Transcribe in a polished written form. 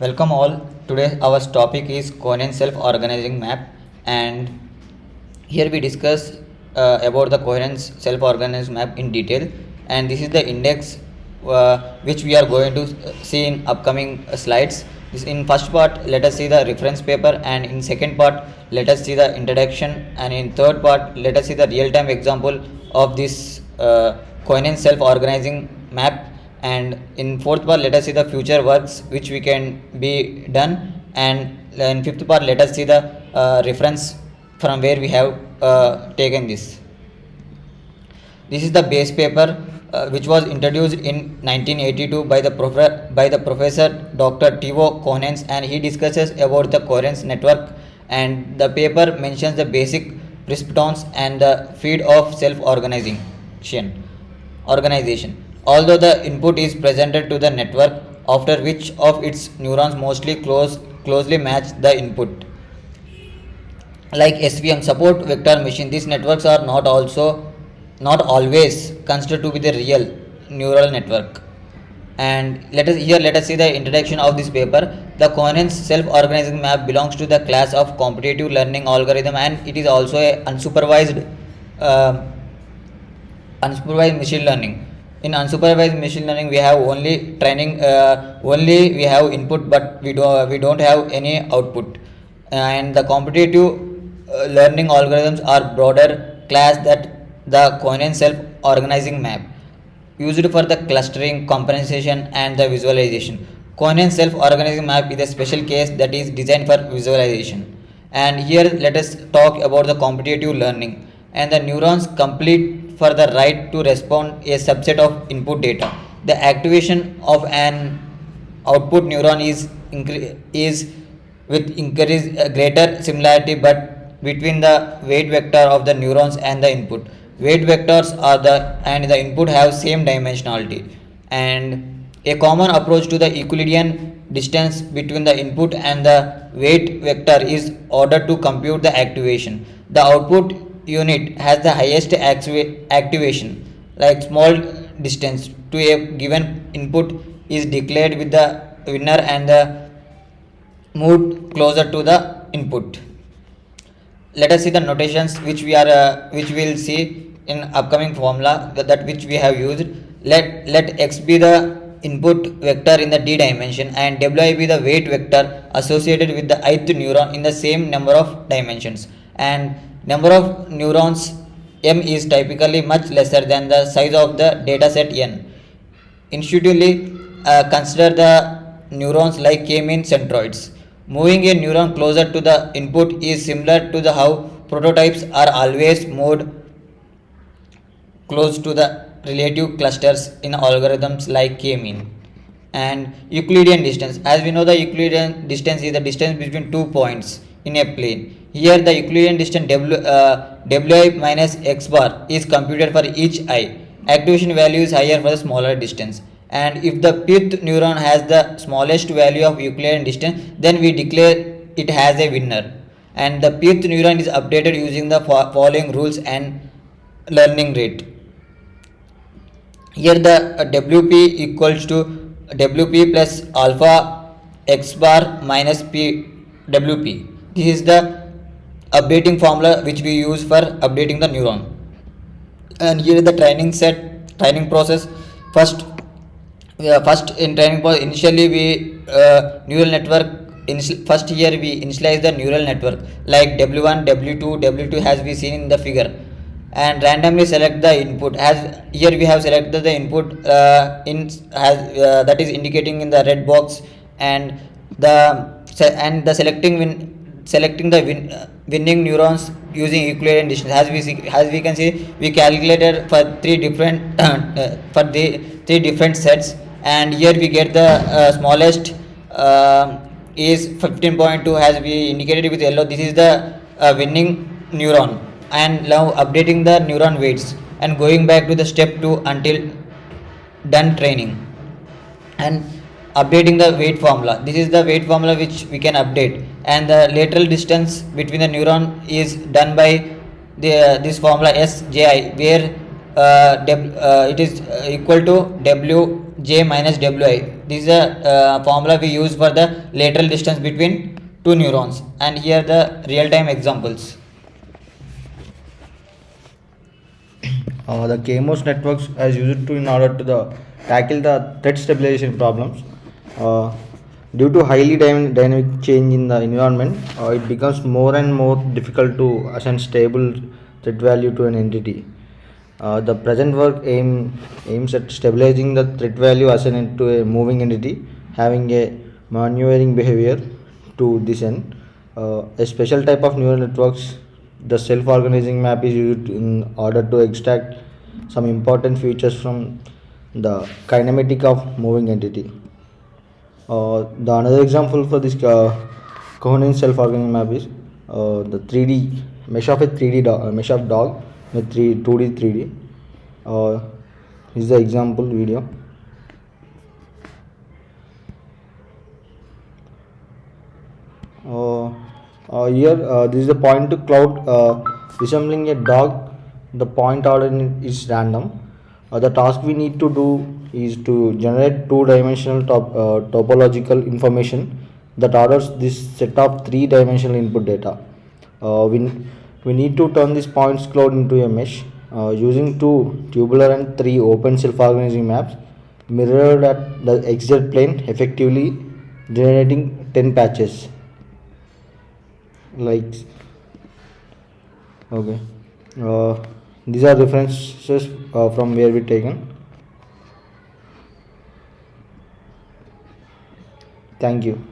Welcome all. Today our topic is coherent self-organizing map, and here we discuss about the coherent self-organizing map in detail. And this is the index which we are going to see in upcoming slides. This in first part, let us see the reference paper, and in second part, let us see the introduction, and in third part, let us see the real-time example of this coherent self-organizing map, and in fourth part let us see the future works which we can be done, and in fifth part let us see the reference from where we have taken this. This is the base paper which was introduced in 1982 by the professor Dr. Tivo Cohens, and he discusses about the coherence network, and the paper mentions the basic principles and the feed of organization. Although the input is presented to the network, after which of its neurons closely match the input. Like SVM support vector machine, these networks are not always considered to be the real neural network. And let us see the introduction of this paper. The coherent self-organizing map belongs to the class of competitive learning algorithm, and it is also a uh, unsupervised machine learning. In unsupervised machine learning, we have only training, only we have input, but we don't have any output. And the competitive learning algorithms are broader class that the coherent self-organizing map used for the clustering, compensation, and the visualization. Coherent self-organizing map is a special case that is designed for visualization. And here let us talk about the competitive learning. And the neurons complete for the right to respond a subset of input data. The activation of an output neuron is with increase greater similarity but between the weight vector of the neurons and the input. Weight vectors are and the input have same dimensionality, and a common approach to the Euclidean distance between the input and the weight vector is ordered to compute the activation. The output unit has the highest activation, like small distance to a given input is declared with the winner and the moved closer to the input. Let us see the notations which we will see in upcoming formula that which we have used. Let x be the input vector in the d dimension, and wi be the weight vector associated with the ith neuron in the same number of dimensions, and number of neurons m is typically much lesser than the size of the data set n. Intuitively, consider the neurons like k-mean centroids. Moving a neuron closer to the input is similar to the how prototypes are always moved close to the relative clusters in algorithms like k-mean. And Euclidean distance, as we know, the Euclidean distance is the distance between 2 points in a plane. Here the Euclidean distance wi minus x bar is computed for each I. Activation value is higher for the smaller distance, and if the pth neuron has the smallest value of Euclidean distance, then we declare it has a winner, and the pth neuron is updated using the following rules and learning rate. Here the WP equals to WP plus alpha x bar minus P WP. This is the updating formula which we use for updating the neuron. And here is the training process. First in training process, initially we neural network. First here we initialize the neural network like W1, W2, W2 has we seen in the figure, and randomly select the input. As here we have selected the input that is indicating in the red box, and the selecting the winning neurons using Euclidean distance. As we can see, we calculated for three different for the three different sets, and here we get the smallest is 15.2 as we indicated with yellow. This is the winning neuron, and now updating the neuron weights and going back to the step 2 until done training and updating the weight formula. This is the weight formula which we can update, and the lateral distance between the neuron is done by this formula SJI, where it is equal to W j minus wi. This is a formula we use for the lateral distance between two neurons, and here the real time examples. The KMOS networks as used to in order to tackle the threat stabilization problems. Uh, Due to highly dynamic change in the environment, it becomes more and more difficult to assign stable threat value to an entity. The present work aims at stabilizing the threat value assigned to a moving entity having a maneuvering behavior. To this end, a special type of neural networks, the self-organizing map, is used in order to extract some important features from the kinematic of moving entity. The another example for this coherent self-organizing map is the 3D mesh of a 3D mesh of dog with 2D 3D. Uh, is the example video. Here, this is the point to cloud resembling a dog. The point order is random. The task we need to do is to generate two-dimensional topological information that orders this set of three-dimensional input data. We need to turn this points cloud into a mesh using two tubular and three open self-organizing maps mirrored at the XZ plane, effectively generating 10 patches. Like, okay, uh, these are references from where we taken. Thank you.